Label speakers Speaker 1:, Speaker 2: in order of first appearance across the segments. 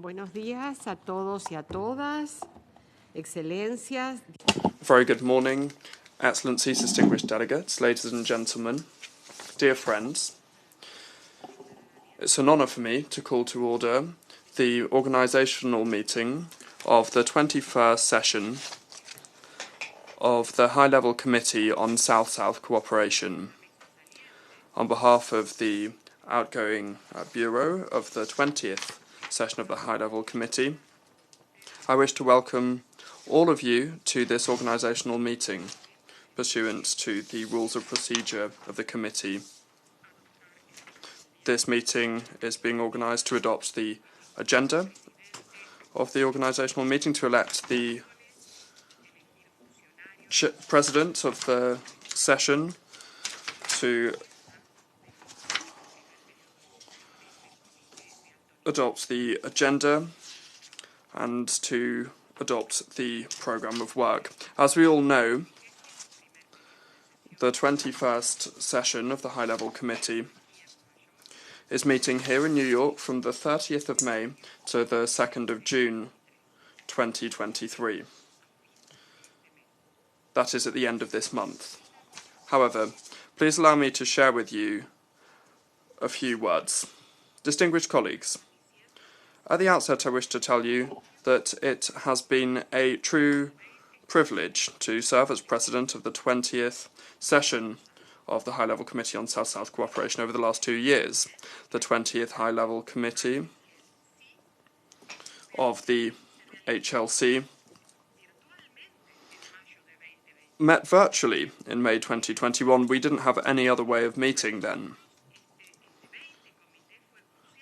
Speaker 1: Buenos días a todos y a todas, excelencias.
Speaker 2: Very good morning, Excellencies, distinguished delegates, ladies and gentlemen, dear friends. It's an honour for me to call to order the organisational meeting of the 21st session of the High-Level Committee on South-South Cooperation. On behalf of the outgoing Bureau of the 20th session of the High-Level Committee, I wish to welcome all of you to this organisational meeting, pursuant to the rules of procedure of the committee. This meeting is being organised to adopt the agenda of the organisational meeting, to elect the president of the session, to adopt the agenda, and to adopt the programme of work. As we all know, the 21st session of the High-Level Committee is meeting here in New York from the 30th of May to the 2nd of June 2023. That is at the end of this month. However, please allow me to share with you a few words. Distinguished colleagues, at the outset I wish to tell you that it has been a true privilege to serve as President of the 20th session of the High-Level Committee on South-South Cooperation over the last 2 years. The 20th High-Level Committee of the HLC met virtually in May 2021. We didn't have any other way of meeting then.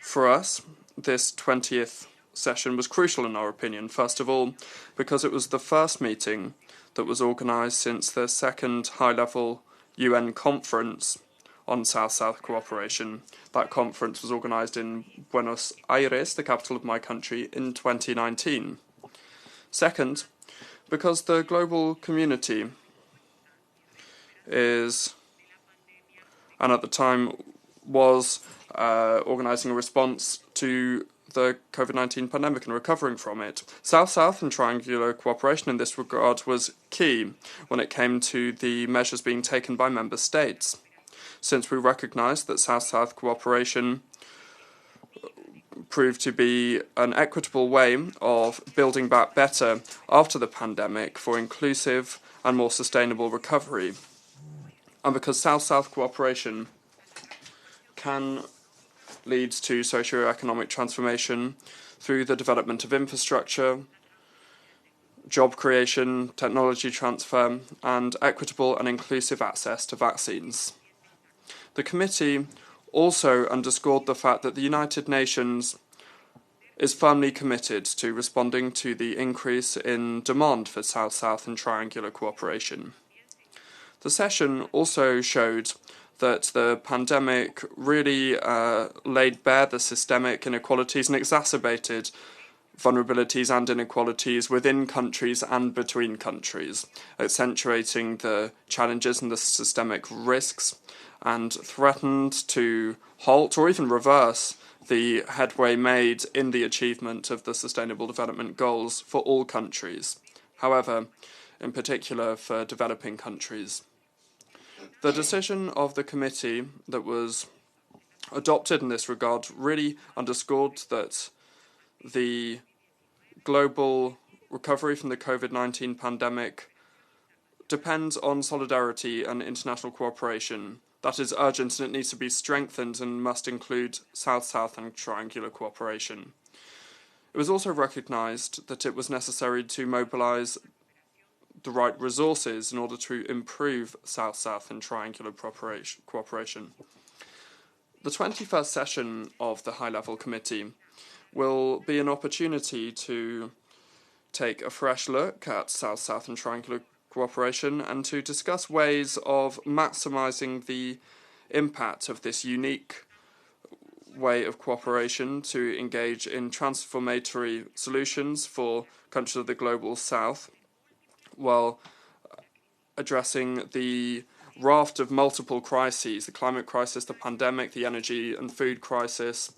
Speaker 2: For us, this 20th session was crucial in our opinion, first of all, because it was the first meeting that was organised since the second high-level UN conference on South-South cooperation. That conference was organised in Buenos Aires, the capital of my country, in 2019. Second, because the global community is, and at the time was, organising a response to the COVID-19 pandemic and recovering from it. South-South and triangular cooperation in this regard was key when it came to the measures being taken by member states, since we recognised that South-South cooperation proved to be an equitable way of building back better after the pandemic for inclusive and more sustainable recovery. And because South-South cooperation can lead to socio-economic transformation through the development of infrastructure, job creation, technology transfer, and equitable and inclusive access to vaccines. The committee also underscored the fact that the United Nations is firmly committed to responding to the increase in demand for South-South and triangular cooperation. The session also showed that the pandemic really laid bare the systemic inequalities and exacerbated vulnerabilities and inequalities within countries and between countries, accentuating the challenges and the systemic risks, and threatened to halt or even reverse the headway made in the achievement of the Sustainable Development Goals for all countries, however, in particular for developing countries. The decision of the committee that was adopted in this regard really underscored that the global recovery from the COVID-19 pandemic depends on solidarity and international cooperation. That is urgent and it needs to be strengthened and must include South-South and triangular cooperation. It was also recognised that it was necessary to mobilise the right resources in order to improve South-South and triangular cooperation. The 21st session of the High-Level Committee will be an opportunity to take a fresh look at South-South and triangular cooperation and to discuss ways of maximising the impact of this unique way of cooperation to engage in transformatory solutions for countries of the global south, while addressing the raft of multiple crises, the climate crisis, the pandemic, the energy and food crisis,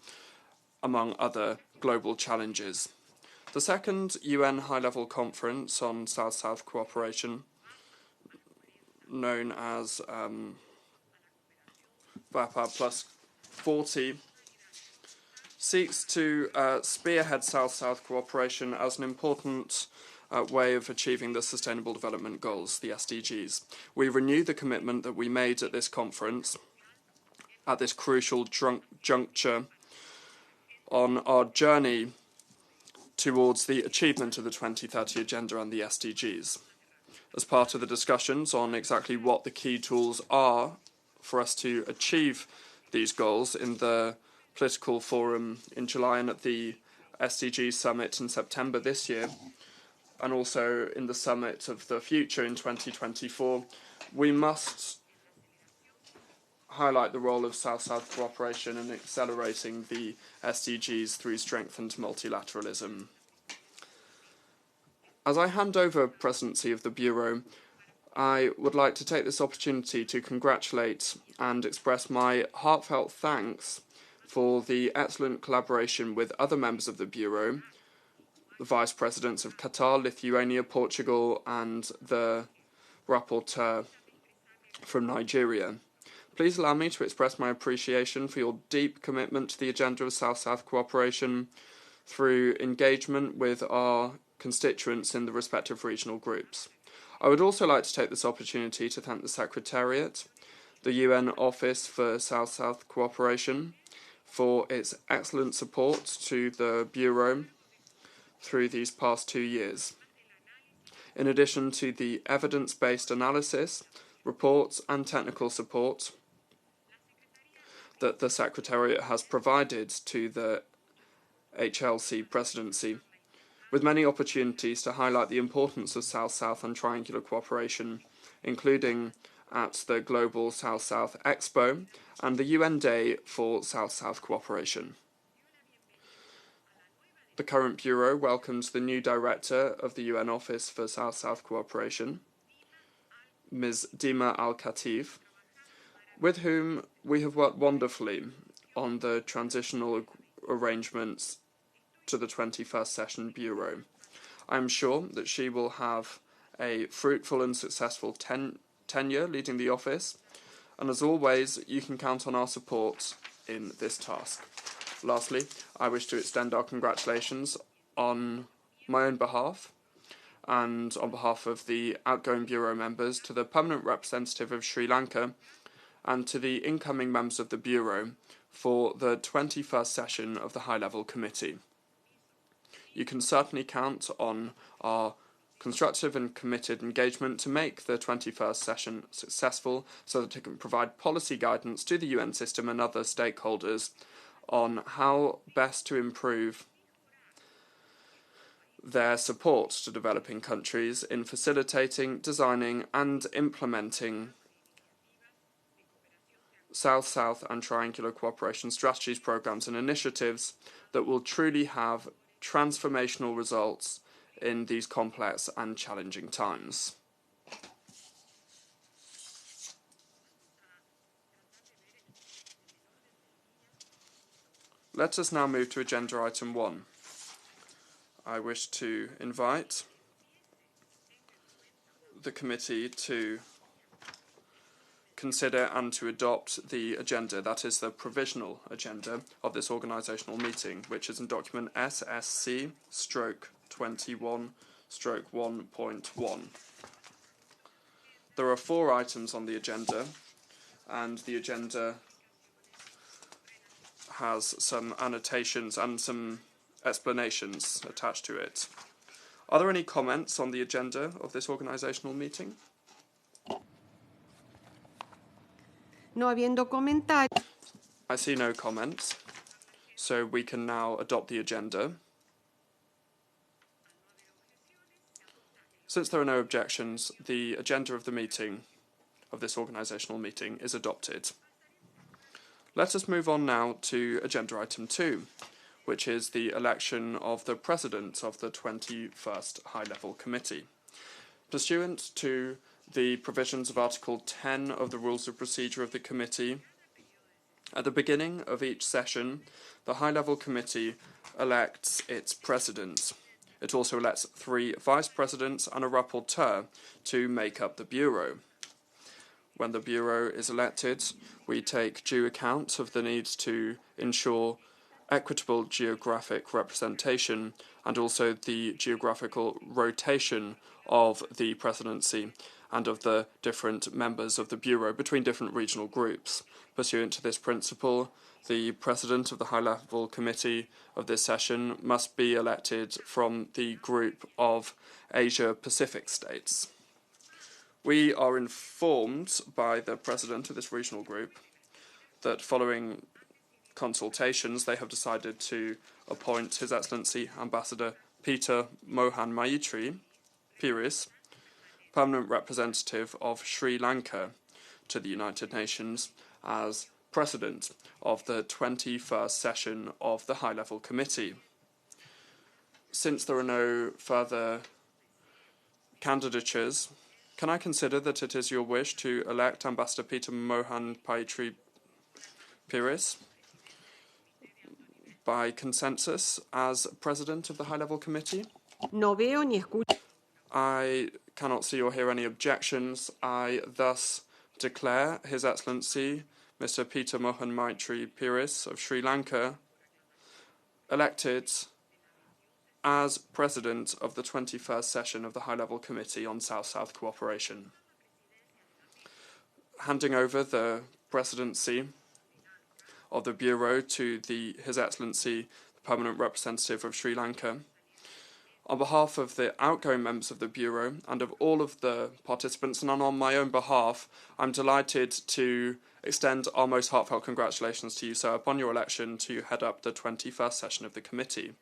Speaker 2: among other global challenges. The second UN high-level conference on South-South cooperation, known as VAPA Plus 40, seeks to spearhead South-South cooperation as an important way of achieving the Sustainable Development Goals, the SDGs. We renew the commitment that we made at this conference, at this crucial juncture, on our journey towards the achievement of the 2030 Agenda and the SDGs. As part of the discussions on exactly what the key tools are for us to achieve these goals in the political forum in July and at the SDG summit in September this year, and also in the summit of the future in 2024, we must highlight the role of South-South cooperation in accelerating the SDGs through strengthened multilateralism. As I hand over presidency of the Bureau, I would like to take this opportunity to congratulate and express my heartfelt thanks for the excellent collaboration with other members of the Bureau, the Vice Presidents of Qatar, Lithuania, Portugal, and the Rapporteur from Nigeria. Please allow me to express my appreciation for your deep commitment to the agenda of South-South cooperation through engagement with our constituents in the respective regional groups. I would also like to take this opportunity to thank the Secretariat, the UN Office for South-South Cooperation, for its excellent support to the Bureau through these past 2 years. In addition to the evidence-based analysis, reports and technical support that the Secretariat has provided to the HLC presidency, with many opportunities to highlight the importance of South-South and triangular cooperation, including at the Global South-South Expo and the UN Day for South-South Cooperation. The current Bureau welcomes the new Director of the UN Office for South-South Cooperation, Ms. Dima Al-Khatif, with whom we have worked wonderfully on the transitional arrangements to the 21st Session Bureau. I am sure that she will have a fruitful and successful tenure leading the office, and as always, you can count on our support in this task. Lastly, I wish to extend our congratulations on my own behalf and on behalf of the outgoing Bureau members to the permanent representative of Sri Lanka and to the incoming members of the Bureau for the 21st session of the High-Level Committee. You can certainly count on our constructive and committed engagement to make the 21st session successful so that it can provide policy guidance to the UN system and other stakeholders on how best to improve their support to developing countries in facilitating, designing and implementing South-South and triangular cooperation strategies, programs and initiatives that will truly have transformational results in these complex and challenging times. Let us now move to agenda item 1. I wish to invite the committee to consider and to adopt the agenda, that is the provisional agenda of this organisational meeting, which is in document SSC/21/1.1. There are 4 items on the agenda, and the agenda has some annotations and some explanations attached to it. Are there any comments on the agenda of this organisational meeting?
Speaker 1: No habiendo comentarios.
Speaker 2: I see no comments, so we can now adopt the agenda. Since there are no objections, the agenda of the meeting, of this organisational meeting, is adopted. Let us move on now to agenda item 2, which is the election of the President of the 21st High-Level Committee. Pursuant to the provisions of Article 10 of the Rules of Procedure of the Committee, At the beginning of each session, the high-level committee elects its president. It also elects 3 vice presidents and a rapporteur to make up the bureau. When the bureau is elected, we take due account of the need to ensure equitable geographic representation and also the geographical rotation of the presidency and of the different members of the bureau between different regional groups. Pursuant to this principle, the president of the high-level committee of this session must be elected from the group of Asia-Pacific states. We are informed by the president of this regional group that following consultations, they have decided to appoint His Excellency Ambassador Peter Mohan Maitri Piris, permanent representative of Sri Lanka to the United Nations, as president of the 21st session of the High-Level Committee. Since there are no further candidatures, can I consider that it is your wish to elect Ambassador Peter Mohan Maitri Piris by consensus as president of the High-Level Committee?
Speaker 1: No veo ni escucho.
Speaker 2: I cannot see or hear any objections. I thus declare His Excellency Mr. Peter Mohan Maitri Piris of Sri Lanka elected as president of the 21st session of the High-Level Committee on South-South Cooperation. Handing over the presidency of the Bureau to His Excellency, the Permanent Representative of Sri Lanka, on behalf of the outgoing members of the Bureau and of all of the participants, and on my own behalf, I'm delighted to extend our most heartfelt congratulations to you, sir, upon your election to head up the 21st session of the committee.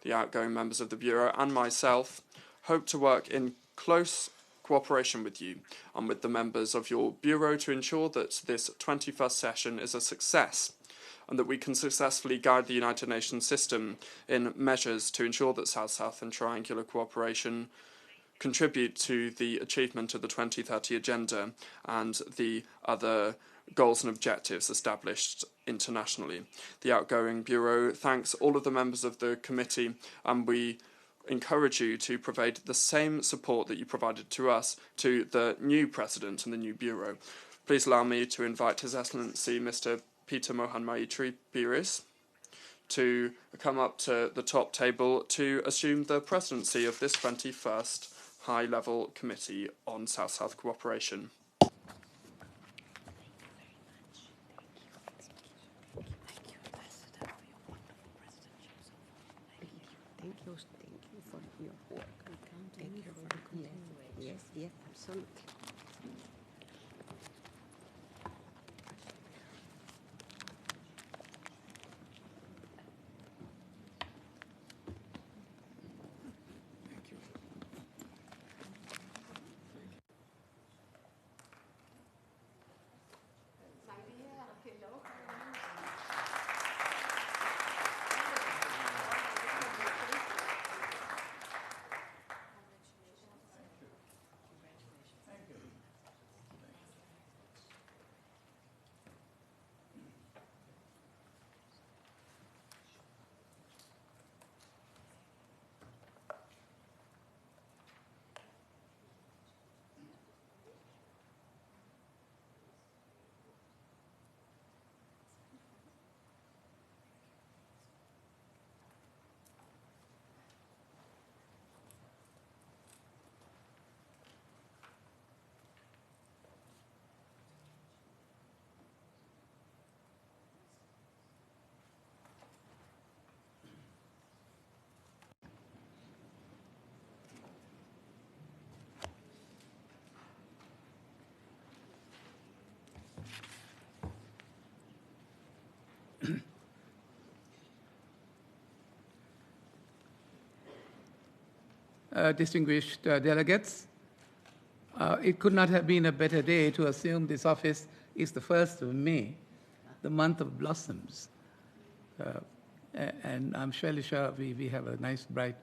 Speaker 2: The outgoing members of the Bureau and myself hope to work in close cooperation with you and with the members of your Bureau to ensure that this 21st session is a success and that we can successfully guide the United Nations system in measures to ensure that South-South and triangular cooperation contribute to the achievement of the 2030 Agenda and the other goals and objectives established internationally. The outgoing Bureau thanks all of the members of the committee, and we encourage you to provide the same support that you provided to us to the new President and the new Bureau. Please allow me to invite His Excellency Mr. Peter Mohan Maitri Piris to come up to the top table to assume the presidency of this 21st High-Level Committee on South-South Cooperation.
Speaker 1: Thank you for your work. Thank you for the commitment. Yes, absolutely.
Speaker 3: Distinguished delegates, it could not have been a better day to assume this office. Is the 1st of May, the month of blossoms. And I'm fairly sure we have a nice, bright,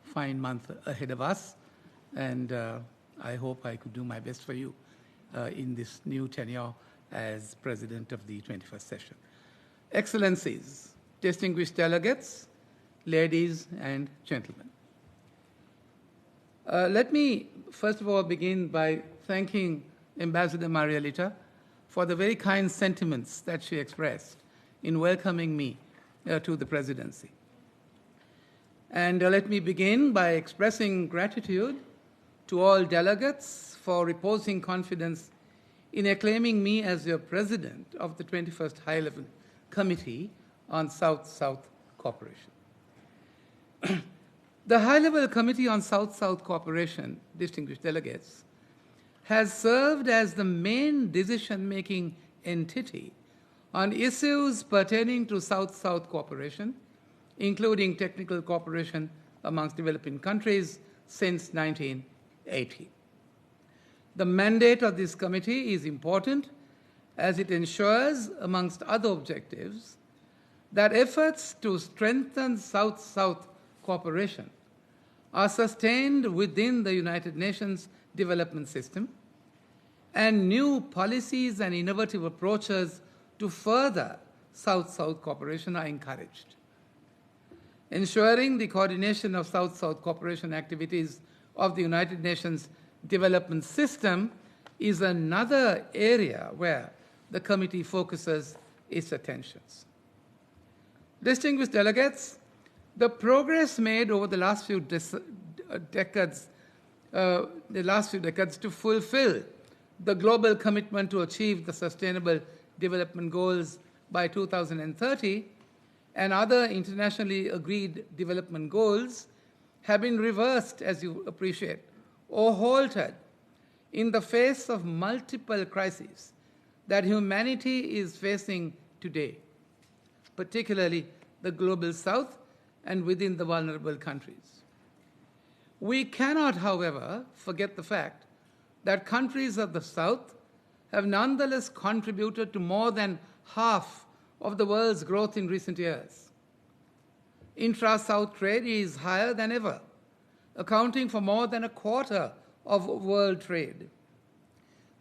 Speaker 3: fine month ahead of us. And I hope I could do my best for you in this new tenure as president of the 21st session. Excellencies, distinguished delegates, ladies and gentlemen. Let me, first of all, begin by thanking Ambassador Marielita for the very kind sentiments that she expressed in welcoming me to the presidency. And let me begin by expressing gratitude to all delegates for reposing confidence in acclaiming me as your president of the 21st High-Level Committee on South-South Cooperation. The High-Level Committee on South-South Cooperation, distinguished delegates, has served as the main decision-making entity on issues pertaining to South-South cooperation, including technical cooperation amongst developing countries since 1980. The mandate of this committee is important as it ensures, amongst other objectives, that efforts to strengthen South-South cooperation are sustained within the United Nations development system, and new policies and innovative approaches to further South-South cooperation are encouraged. Ensuring the coordination of South-South cooperation activities of the United Nations development system is another area where the committee focuses its attentions. Distinguished delegates, the progress made over the last few decades to fulfill the global commitment to achieve the Sustainable Development Goals by 2030 and other internationally agreed development goals have been reversed, as you appreciate, or halted in the face of multiple crises that humanity is facing today, particularly the global south and within the vulnerable countries. We cannot, however, forget the fact that countries of the south have nonetheless contributed to more than half of the world's growth in recent years. Intra-South trade is higher than ever, accounting for more than a quarter of world trade.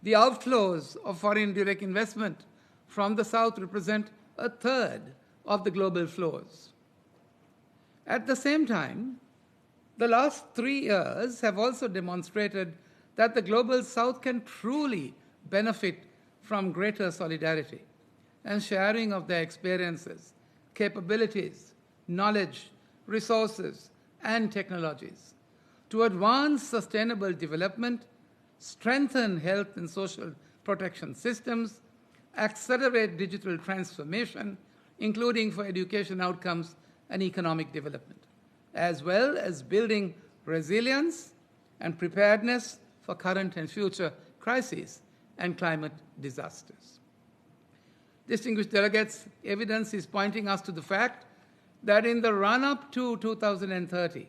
Speaker 3: The outflows of foreign direct investment from the South represent a third of the global flows. At the same time, the last 3 years have also demonstrated that the global South can truly benefit from greater solidarity and sharing of their experiences, capabilities, knowledge, resources, and technologies to advance sustainable development, strengthen health and social protection systems, accelerate digital transformation, including for education outcomes and economic development, as well as building resilience and preparedness for current and future crises and climate disasters. Distinguished delegates, evidence is pointing us to the fact that in the run-up to 2030,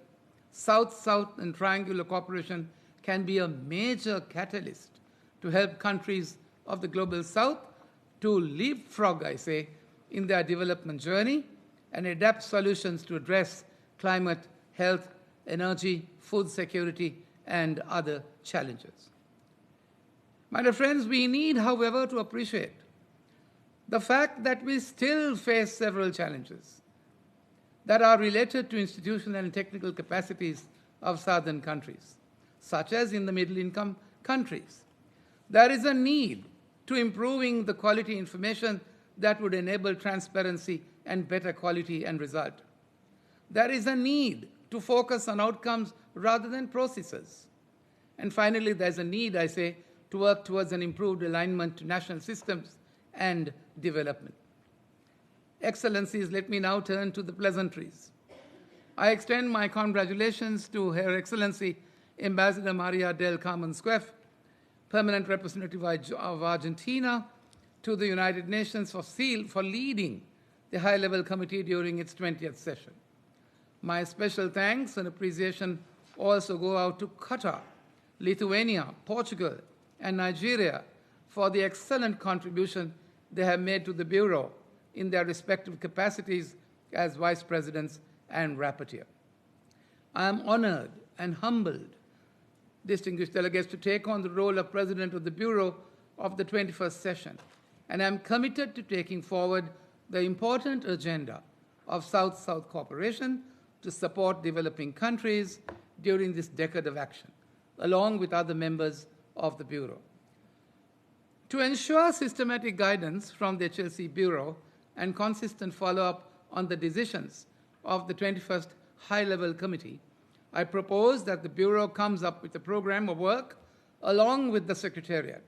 Speaker 3: South-South and triangular cooperation can be a major catalyst to help countries of the global South to leapfrog, I say, in their development journey and adapt solutions to address climate, health, energy, food security, and other challenges. My dear friends, we need, however, to appreciate the fact that we still face several challenges that are related to institutional and technical capacities of southern countries, such as in the middle-income countries. There is a need to improving the quality information that would enable transparency and better quality and result. There is a need to focus on outcomes rather than processes. And finally, there's a need, I say, to work towards an improved alignment to national systems and development. Excellencies, let me now turn to the pleasantries. I extend my congratulations to Her Excellency Ambassador Maria del Carmen Squef, Permanent Representative of Argentina to the United Nations, for leading the High-Level Committee during its 20th session. My special thanks and appreciation also go out to Qatar, Lithuania, Portugal, and Nigeria for the excellent contribution they have made to the Bureau in their respective capacities as Vice Presidents and Rapporteur. I am honored and humbled, distinguished delegates, to take on the role of President of the Bureau of the 21st session and I'm committed to taking forward the important agenda of South-South cooperation to support developing countries during this decade of action, along with other members of the Bureau. To ensure systematic guidance from the HLC Bureau and consistent follow-up on the decisions of the 21st High-Level Committee, I propose that the Bureau comes up with a program of work along with the Secretariat,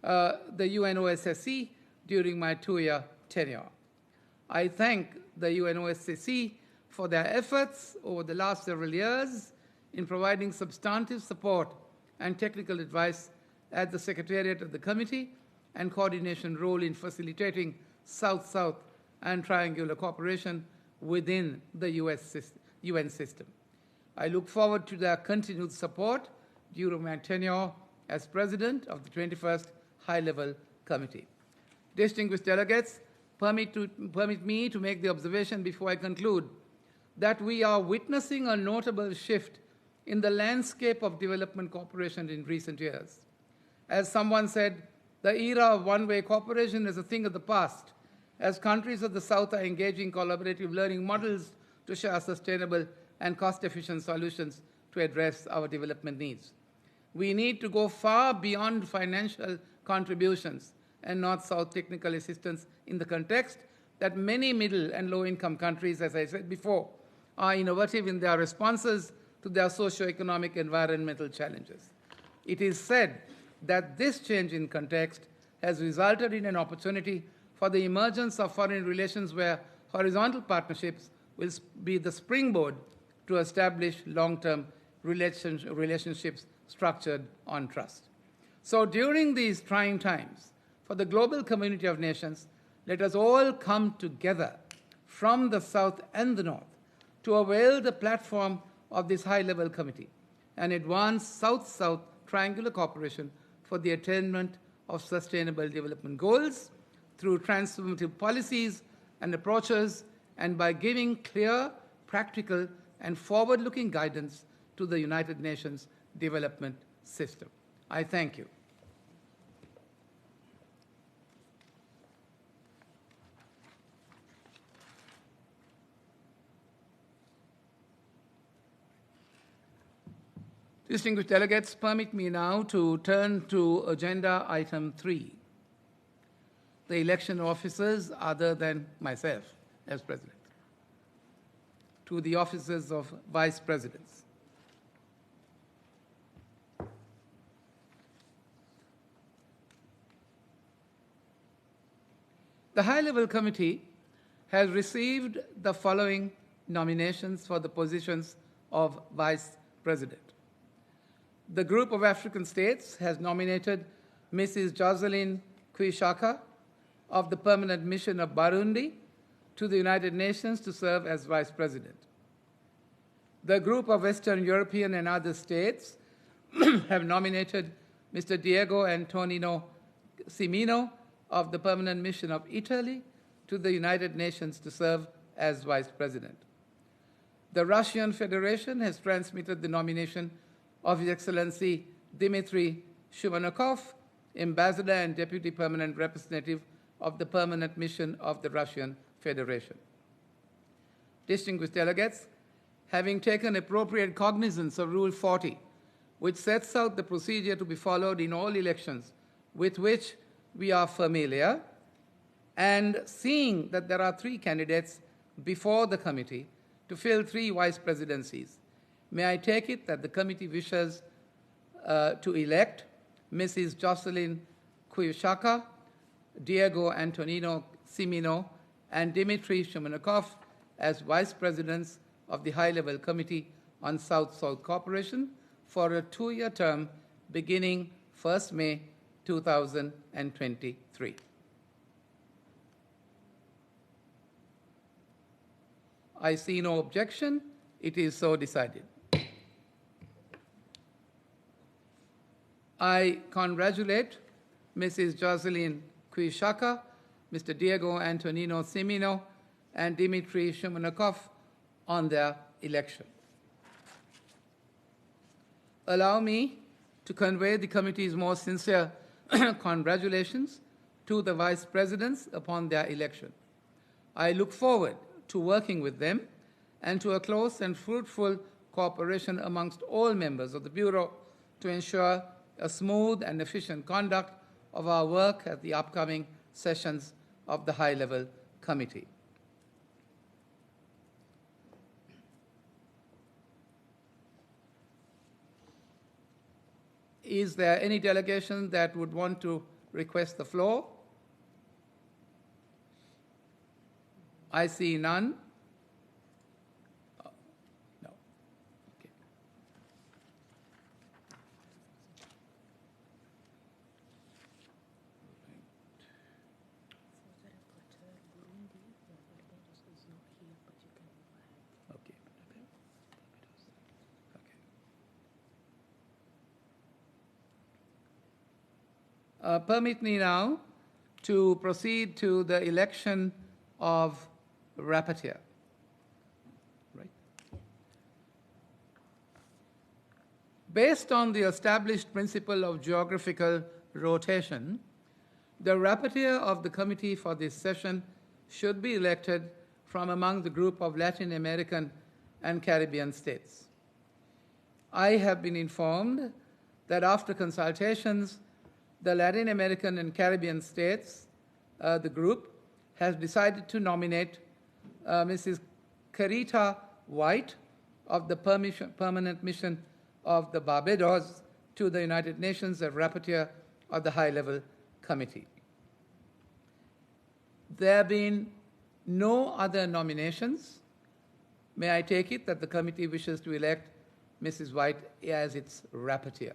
Speaker 3: the UNOSSC, during my 2-year tenure. I thank the UNOSSC for their efforts over the last several years in providing substantive support and technical advice at the Secretariat of the Committee and coordination role in facilitating South-South and triangular cooperation within the UN system. I look forward to their continued support during my tenure as President of the 21st High-Level Committee. Distinguished delegates, permit me to make the observation before I conclude that we are witnessing a notable shift in the landscape of development cooperation in recent years. As someone said, the era of one-way cooperation is a thing of the past, as countries of the South are engaging collaborative learning models to share sustainable and cost-efficient solutions to address our development needs. We need to go far beyond financial contributions and North-South technical assistance in the context that many middle and low-income countries, as I said before, are innovative in their responses to their socio-economic environmental challenges. It is said that this change in context has resulted in an opportunity for the emergence of foreign relations where horizontal partnerships will be the springboard to establish long-term relationships structured on trust. So during these trying times, for the global community of nations, let us all come together from the South and the North to avail the platform of this high-level committee and advance South-South triangular cooperation for the attainment of sustainable development goals through transformative policies and approaches and by giving clear, practical, and forward-looking guidance to the United Nations development system. I thank you. Distinguished delegates, permit me now to turn to agenda item 3, the election of officers other than myself as president, to the offices of vice presidents. The high-level committee has received the following nominations for the positions of vice president. The group of African states has nominated Mrs. Jocelyn Quishaka of the Permanent Mission of Burundi to the United Nations to serve as vice president. The group of Western European and other states have nominated Mr. Diego Antonino Cimino of the Permanent Mission of Italy to the United Nations to serve as vice president. The Russian Federation has transmitted the nomination of His Excellency Dmitry Shumanakov, Ambassador and Deputy Permanent Representative of the Permanent Mission of the Russian Federation. Distinguished delegates, having taken appropriate cognizance of Rule 40, which sets out the procedure to be followed in all elections with which we are familiar, and seeing that there are 3 candidates before the committee to fill 3 vice presidencies, may I take it that the committee wishes to elect Mrs. Jocelyn Quishaka, Diego Antonino Cimino, and Dmitry Shumanakov as vice presidents of the High-Level Committee on South-South Cooperation for a 2-year term beginning 1st May 2023. I see no objection. It is so decided. I congratulate Mrs. Jocelyn Quishaka, Mr. Diego Antonino Cimino, and Dmitry Shumanakov on their election. Allow me to convey the committee's most sincere congratulations to the vice presidents upon their election. I look forward to working with them and to a close and fruitful cooperation amongst all members of the Bureau to ensure a smooth and efficient conduct of our work at the upcoming sessions of the High-Level Committee. Is there any delegation that would want to request the floor? I see none. Oh, no. Okay. Okay. Permit me now to proceed to the election of rapporteur. Right? Based on the established principle of geographical rotation, the rapporteur of the committee for this session should be elected from among the group of Latin American and Caribbean states. I have been informed that after consultations, the Latin American and Caribbean states, the group, has decided to nominate Mrs. Carita White of the Permanent Mission of the Barbados to the United Nations as rapporteur of the High-Level Committee. There have been no other nominations. May I take it that the committee wishes to elect Mrs. White as its rapporteur?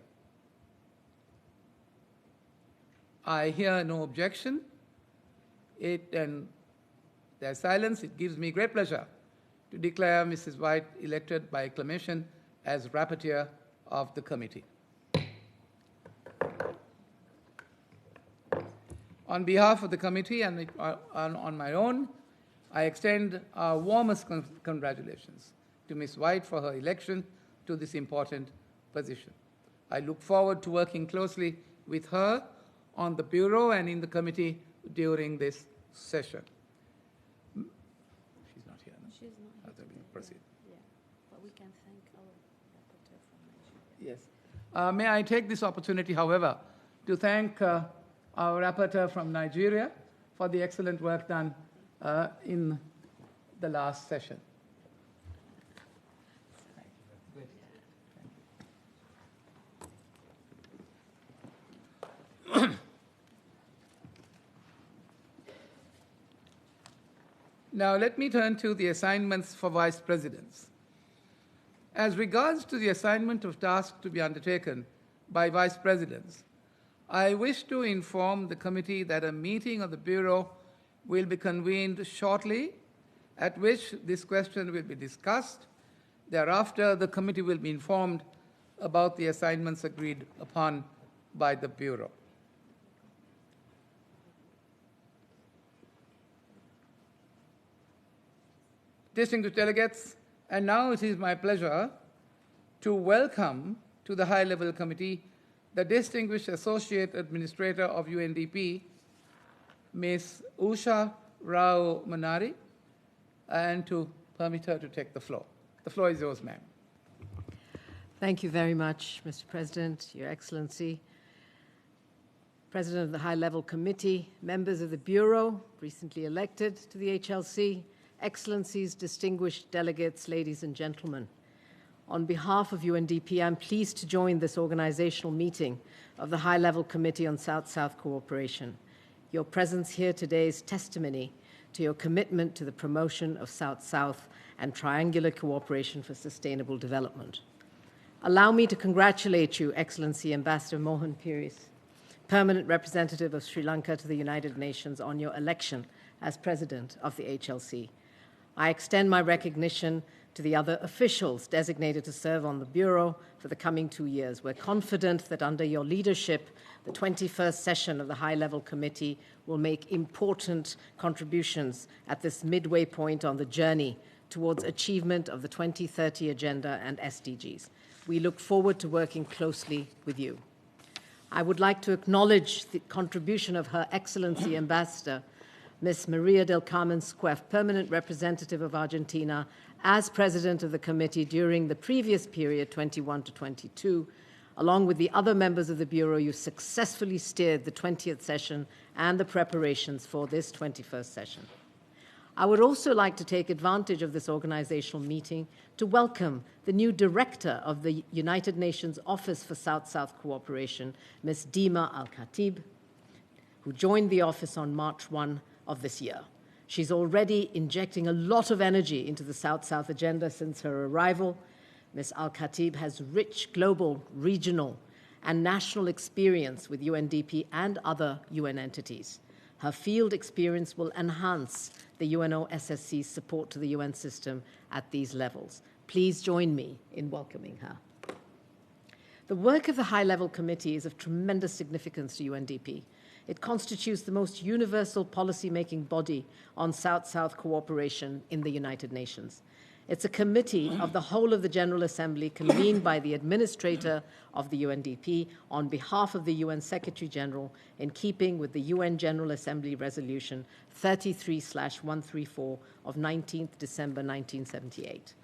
Speaker 3: I hear no objection. And there's silence. It gives me great pleasure to declare Mrs. White elected by acclamation as rapporteur of the committee. On behalf of the committee and on my own, I extend our warmest congratulations to Ms. White for her election to this important position. I look forward to working closely with her on the Bureau and in the committee during this session. She's not here, no? She's not here. Proceed.
Speaker 1: Yeah, but we can thank our rapporteur from Nigeria.
Speaker 3: Yes. May I take this opportunity, however, to thank our rapporteur from Nigeria for the excellent work done in the last session. Now, let me turn to the assignments for vice presidents. As regards to the assignment of tasks to be undertaken by vice presidents, I wish to inform the committee that a meeting of the Bureau will be convened shortly, at which this question will be discussed. Thereafter, the committee will be informed about the assignments agreed upon by the Bureau. Distinguished delegates, and now it is my pleasure to welcome to the High-Level Committee the Distinguished Associate Administrator of UNDP, Ms. Usha Rao Manari, and to permit her to take the floor. The floor is yours, ma'am.
Speaker 4: Thank you very much, Mr. President, Your Excellency, President of the High-Level Committee, members of the Bureau, recently elected to the HLC, Excellencies, distinguished delegates, ladies and gentlemen. On behalf of UNDP, I'm pleased to join this organizational meeting of the High-Level Committee on South-South Cooperation. Your presence here today is testimony to your commitment to the promotion of South-South and triangular cooperation for sustainable development. Allow me to congratulate you, Excellency Ambassador Mohan Peiris, Permanent Representative of Sri Lanka to the United Nations, on your election as President of the HLC. I extend my recognition to the other officials designated to serve on the Bureau for the coming 2 years. We're confident that under your leadership, the 21st session of the High-Level Committee will make important contributions at this midway point on the journey towards achievement of the 2030 Agenda and SDGs. We look forward to working closely with you. I would like to acknowledge the contribution of Her Excellency Ambassador, Ms. Maria del Carmen Squef, Permanent Representative of Argentina, as President of the Committee during the previous period, 21 to 22. Along with the other members of the Bureau, you successfully steered the 20th session and the preparations for this 21st session. I would also like to take advantage of this organizational meeting to welcome the new director of the United Nations Office for South-South Cooperation, Ms. Dima Al-Khatib, who joined the office on March 1 of this year. She's already injecting a lot of energy into the South-South agenda since her arrival. Ms. Al-Khatib has rich global, regional, and national experience with UNDP and other UN entities. Her field experience will enhance the UNOSSC's support to the UN system at these levels. Please join me in welcoming her. The work of the High-Level Committee is of tremendous significance to UNDP. It constitutes the most universal policy-making body on South-South cooperation in the United Nations. It's a committee of the whole of the General Assembly convened by the administrator of the UNDP on behalf of the UN Secretary-General in keeping with the UN General Assembly Resolution 33/134 of 19th December 1978.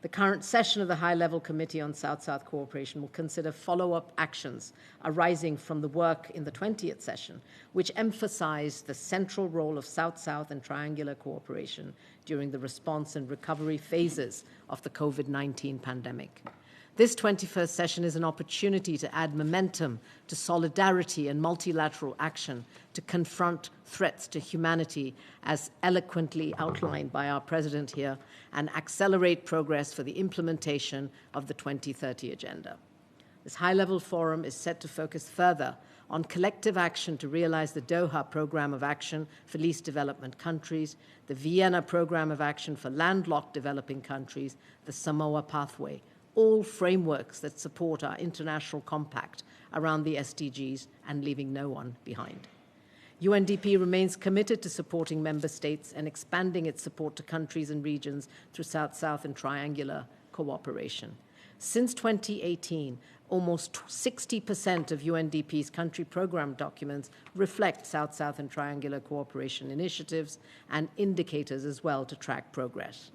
Speaker 4: The current session of the High-Level Committee on South-South Cooperation will consider follow-up actions arising from the work in the 20th session, which emphasized the central role of South-South and triangular cooperation during the response and recovery phases of the COVID-19 pandemic. This 21st session is an opportunity to add momentum to solidarity and multilateral action to confront threats to humanity, as eloquently outlined by our president here, and accelerate progress for the implementation of the 2030 Agenda. This high-level forum is set to focus further on collective action to realize the Doha Program of Action for Least Development Countries, the Vienna Program of Action for Landlocked Developing Countries, the Samoa Pathway, all frameworks that support our international compact around the SDGs and leaving no one behind. UNDP remains committed to supporting member states and expanding its support to countries and regions through South-South and triangular cooperation. Since 2018, almost 60% of UNDP's country program documents reflect South-South and triangular cooperation initiatives and indicators as well to track progress.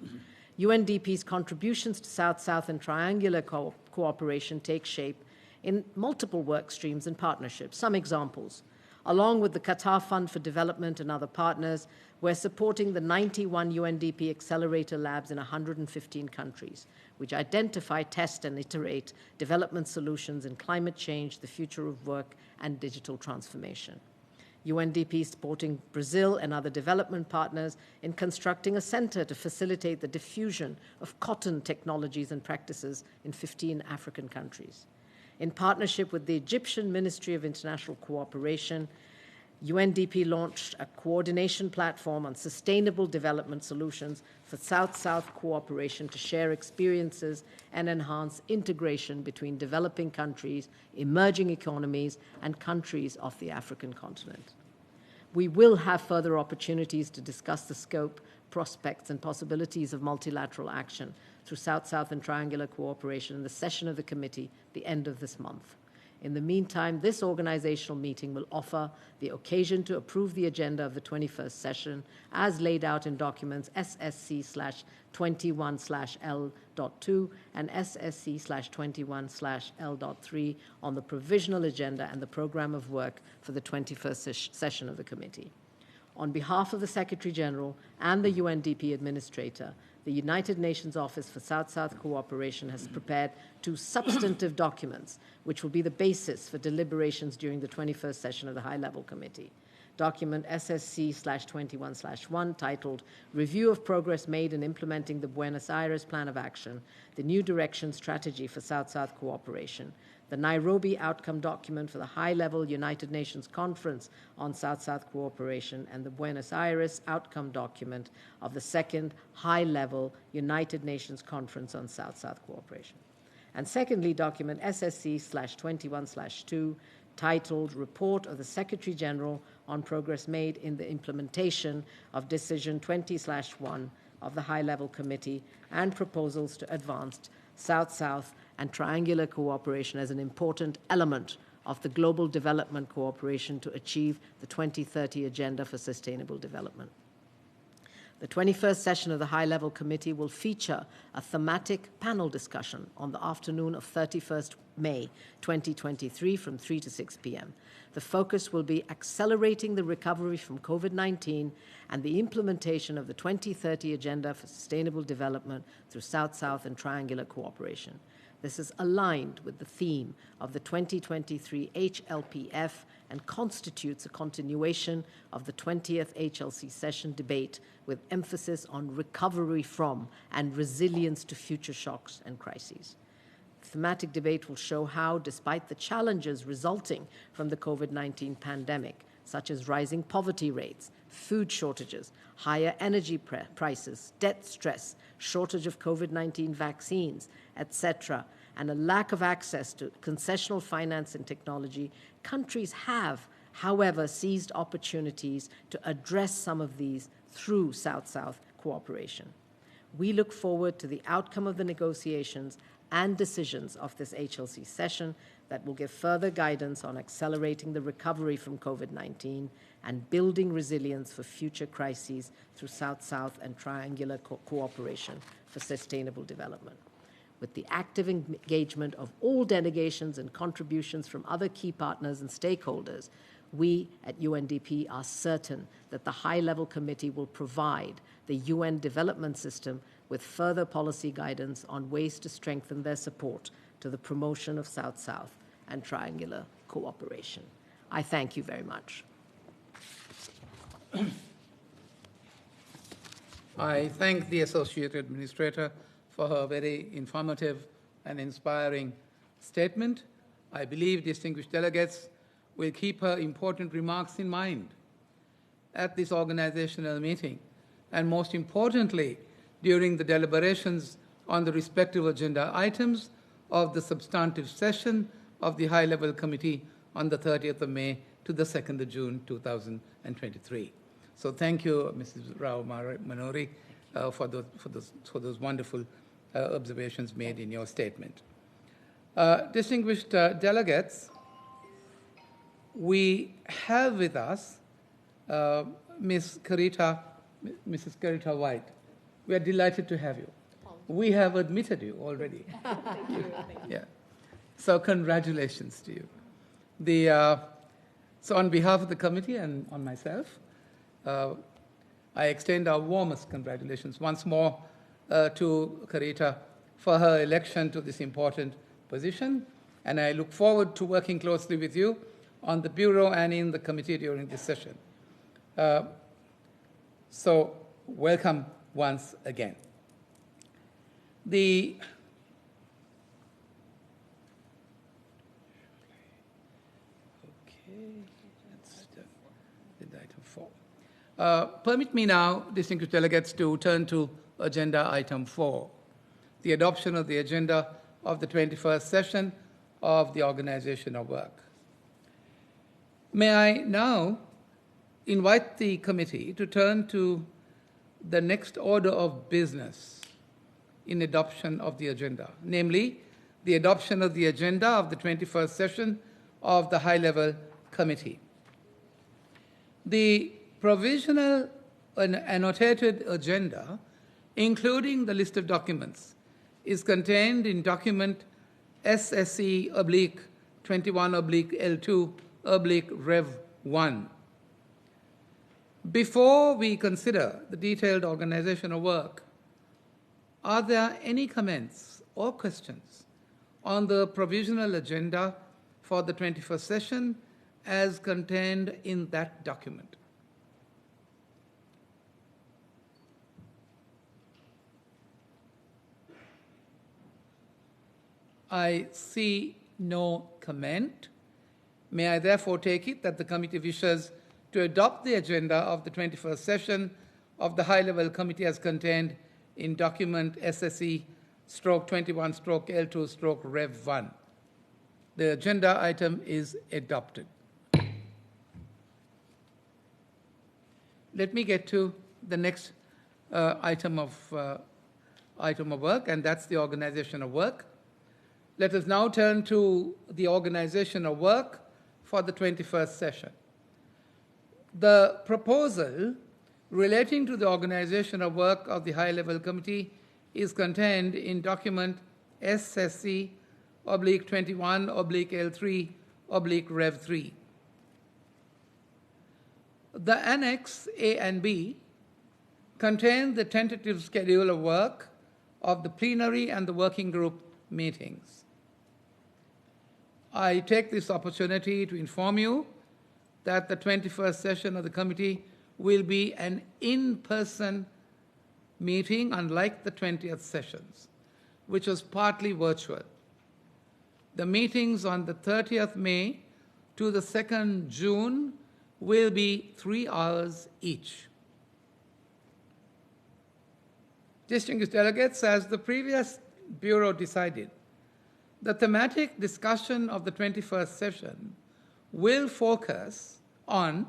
Speaker 4: UNDP's contributions to South-South and triangular cooperation take shape in multiple work streams and partnerships. Some examples. Along with the Qatar Fund for Development and other partners, we're supporting the 91 UNDP accelerator labs in 115 countries, which identify, test, and iterate development solutions in climate change, the future of work, and digital transformation. UNDP is supporting Brazil and other development partners in constructing a center to facilitate the diffusion of cotton technologies and practices in 15 African countries. In partnership with the Egyptian Ministry of International Cooperation, UNDP launched a coordination platform on sustainable development solutions for South-South cooperation to share experiences and enhance integration between developing countries, emerging economies, and countries of the African continent. We will have further opportunities to discuss the scope, prospects, and possibilities of multilateral action through South-South and triangular cooperation in the session of the committee the end of this month. In the meantime, this organizational meeting will offer the occasion to approve the agenda of the 21st session as laid out in documents SSC/21/L.2 and SSC/21/L.3 on the provisional agenda and the program of work for the 21st session of the committee. On behalf of the Secretary General and the UNDP Administrator, the United Nations Office for South-South Cooperation has prepared 2 substantive documents, which will be the basis for deliberations during the 21st session of the High-Level Committee. Document SSC/21/1, titled Review of Progress Made in Implementing the Buenos Aires Plan of Action, the New Direction Strategy for South-South Cooperation, the Nairobi Outcome Document for the High-Level United Nations Conference on South-South Cooperation, and the Buenos Aires Outcome Document of the Second High-Level United Nations Conference on South-South Cooperation. And secondly, document SSC/21/2, titled Report of the Secretary General on Progress Made in the Implementation of Decision 20/1 of the High-Level Committee and Proposals to Advance South-South and Triangular Cooperation as an important element of the global development cooperation to achieve the 2030 Agenda for Sustainable Development. The 21st session of the High-Level Committee will feature a thematic panel discussion on the afternoon of 31st May 2023 from 3 to 6 p.m. The focus will be accelerating the recovery from COVID-19 and the implementation of the 2030 Agenda for Sustainable Development through South-South and triangular cooperation. This is aligned with the theme of the 2023 HLPF and constitutes a continuation of the 20th HLC session debate with emphasis on recovery from and resilience to future shocks and crises. The thematic debate will show how, despite the challenges resulting from the COVID-19 pandemic, such as rising poverty rates, food shortages, higher energy prices, debt stress, shortage of COVID-19 vaccines, etc., and a lack of access to concessional finance and technology, countries have, however, seized opportunities to address some of these through South-South cooperation. We look forward to the outcome of the negotiations and decisions of this HLC session that will give further guidance on accelerating the recovery from COVID-19 and building resilience for future crises through South-South and triangular cooperation for sustainable development. With the active engagement of all delegations and contributions from other key partners and stakeholders, we at UNDP are certain that the High-Level Committee will provide the UN Development System with further policy guidance on ways to strengthen their support to the promotion of South-South and triangular cooperation. I thank you very much.
Speaker 3: I thank the Associate Administrator for her very informative and inspiring statement. I believe distinguished delegates will keep her important remarks in mind at this organizational meeting, and most importantly, during the deliberations on the respective agenda items of the substantive session of the High-Level Committee on the 30th of May to the 2nd of June 2023. So thank you, Mrs. Rao Manori, for those wonderful observations made in your statement. Distinguished delegates, we have with us Mrs. Carita White. We are delighted to have you. We have admitted you already.
Speaker 4: Thank you.
Speaker 3: Yeah. So congratulations to you. So on behalf of the committee and on myself, I extend our warmest congratulations once more to Carita for her election to this important position, and I look forward to working closely with you on the Bureau and in the committee during this session. So welcome once again. Okay, that's the item 4. Permit me now, distinguished delegates, to turn to agenda item 4, the adoption of the agenda of the 21st session of the Organization of Work. May I now invite the committee to turn to the next order of business in adoption of the agenda, namely the adoption of the agenda of the 21st session of the High-Level Committee. The provisional and annotated agenda, including the list of documents, is contained in document SSC/21/L2/Rev1. Before we consider the detailed organization of work, are there any comments or questions on the provisional agenda for the 21st session as contained in that document? I see no comment. May I therefore take it that the committee wishes to adopt the agenda of the 21st session of the High-Level Committee as contained in document SSC/21/L2/Rev1. The agenda item is adopted. Let me get to the next item of work, and that's the organization of work. Let us now turn to the organization of work for the 21st session. The proposal relating to the organization of work of the High-Level Committee is contained in document SSC/21/L3/Rev3. The Annex A and B contain the tentative schedule of work of the plenary and the working group meetings. I take this opportunity to inform you that the 21st session of the committee will be an in-person meeting, unlike the 20th sessions, which was partly virtual. The meetings on the 30th May to the 2nd June will be 3 hours each. Distinguished delegates, as the previous Bureau decided, the thematic discussion of the 21st session will focus on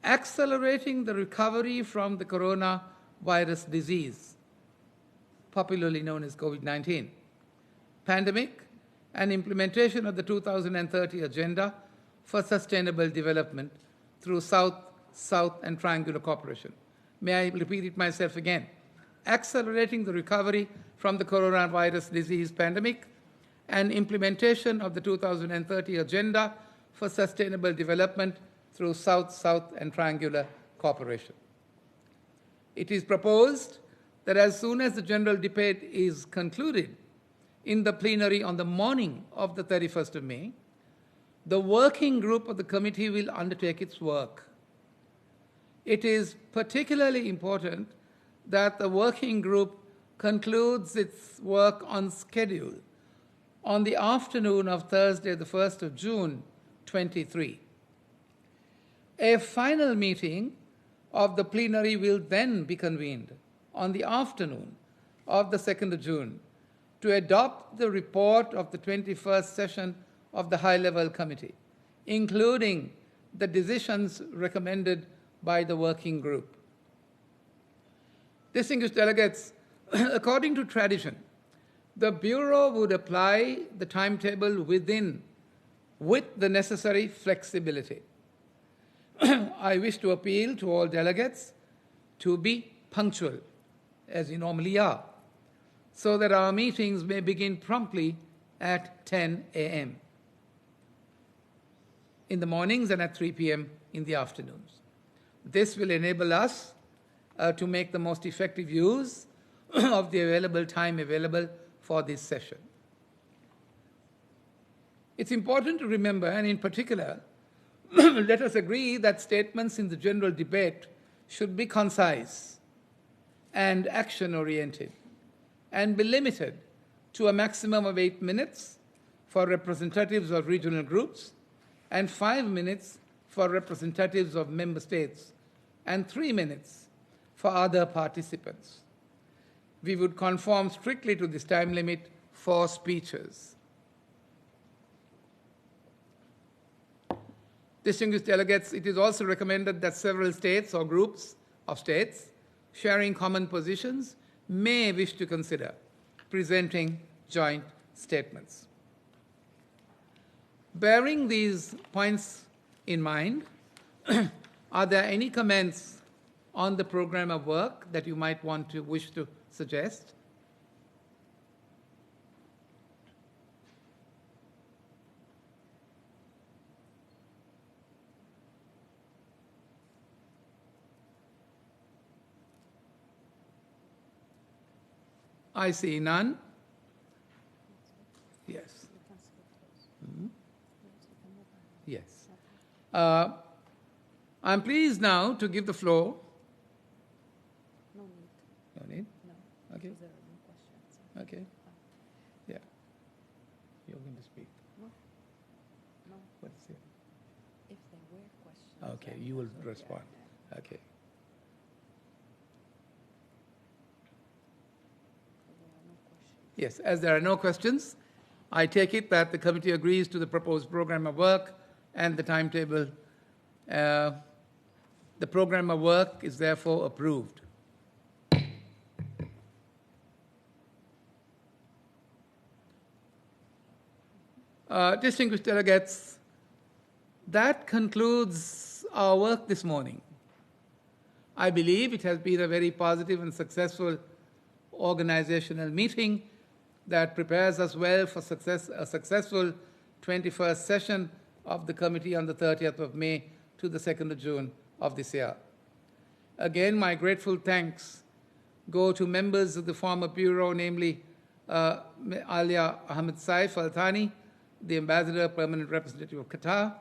Speaker 3: accelerating the recovery from the coronavirus disease, popularly known as COVID-19, pandemic, and implementation of the 2030 Agenda for Sustainable Development through South-South and Triangular Cooperation. May I repeat it myself again? Accelerating the recovery from the coronavirus disease pandemic and implementation of the 2030 Agenda for Sustainable Development through South-South and Triangular Cooperation. It is proposed that as soon as the general debate is concluded in the plenary on the morning of the 31st of May, the working group of the committee will undertake its work. It is particularly important that the working group concludes its work on schedule on the afternoon of Thursday, the 1st of June, 2023. A final meeting of the plenary will then be convened on the afternoon of the 2nd of June to adopt the report of the 21st session of the High-Level Committee, including the decisions recommended by the working group. Distinguished delegates, according to tradition, the Bureau would apply the timetable with the necessary flexibility. I wish to appeal to all delegates to be punctual, as you normally are, so that our meetings may begin promptly at 10 a.m. in the mornings and at 3 p.m. in the afternoons. This will enable us to make the most effective use of the available time for this session. It's important to remember, and in particular, let us agree that statements in the general debate should be concise and action-oriented and be limited to a maximum of 8 minutes for representatives of regional groups and 5 minutes for representatives of member states and 3 minutes for other participants. We would conform strictly to this time limit for speeches. Distinguished delegates, it is also recommended that several states or groups of states sharing common positions may wish to consider presenting joint statements. Bearing these points in mind, are there any comments on the program of work that you might wish to suggest? I see none. Yes. Mm-hmm. Yes. I'm pleased now to give the floor.
Speaker 1: No need.
Speaker 3: No need?
Speaker 1: No.
Speaker 3: Okay.
Speaker 1: There are no questions.
Speaker 3: Okay. Yeah. You're going to speak.
Speaker 1: No. No.
Speaker 3: What is it?
Speaker 1: If there were questions.
Speaker 3: Okay,
Speaker 1: then
Speaker 3: you will
Speaker 1: that's what
Speaker 3: respond.
Speaker 1: they are.
Speaker 3: Okay.
Speaker 1: There are no questions.
Speaker 3: Yes, as there are no questions, I take it that the committee agrees to the proposed program of work and the timetable. The program of work is therefore approved. Distinguished delegates, that concludes our work this morning. I believe it has been a very positive and successful organizational meeting that prepares us well for a successful 21st session of the committee on the 30th of May to the 2nd of June of this year. Again, my grateful thanks go to members of the former Bureau, namely Alia Ahmed Saif Al-Thani, the Ambassador, Permanent Representative of Qatar,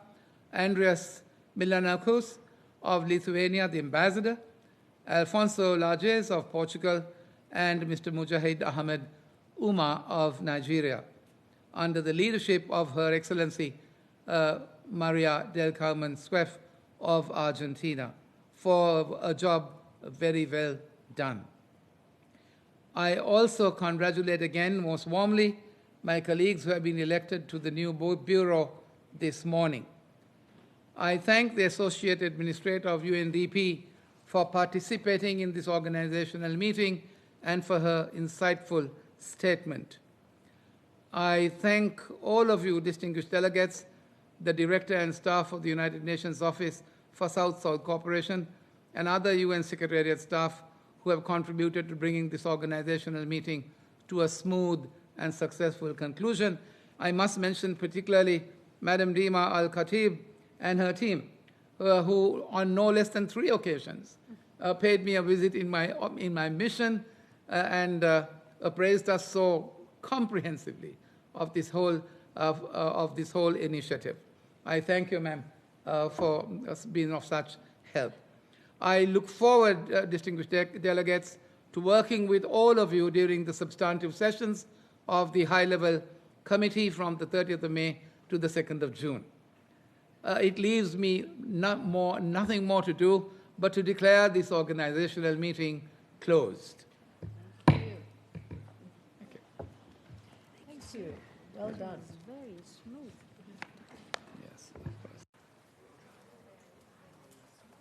Speaker 3: Andreas Milanakos of Lithuania, the Ambassador, Alfonso Lages of Portugal, and Mr. Mujahid Ahmed Umar of Nigeria, under the leadership of Her Excellency Maria del Carmen Suef of Argentina, for a job very well done. I also congratulate again most warmly my colleagues who have been elected to the new Bureau this morning. I thank the Associate Administrator of UNDP for participating in this organizational meeting and for her insightful statement. I thank all of you, distinguished delegates, the Director and staff of the United Nations Office for South-South Cooperation, and other UN Secretariat staff who have contributed to bringing this organizational meeting to a smooth and successful conclusion. I must mention particularly Madam Dima Al-Khatib and her team, who on no less than 3 occasions paid me a visit in my mission and appraised us so comprehensively of this whole initiative. I thank you, ma'am, for being of such help. I look forward, distinguished delegates, to working with all of you during the substantive sessions of the high-level committee from the 30th of May to the 2nd of June. It leaves me nothing more to do but to declare this organizational meeting closed.
Speaker 4: Thank you. Thank you. Well done.
Speaker 1: Very smooth.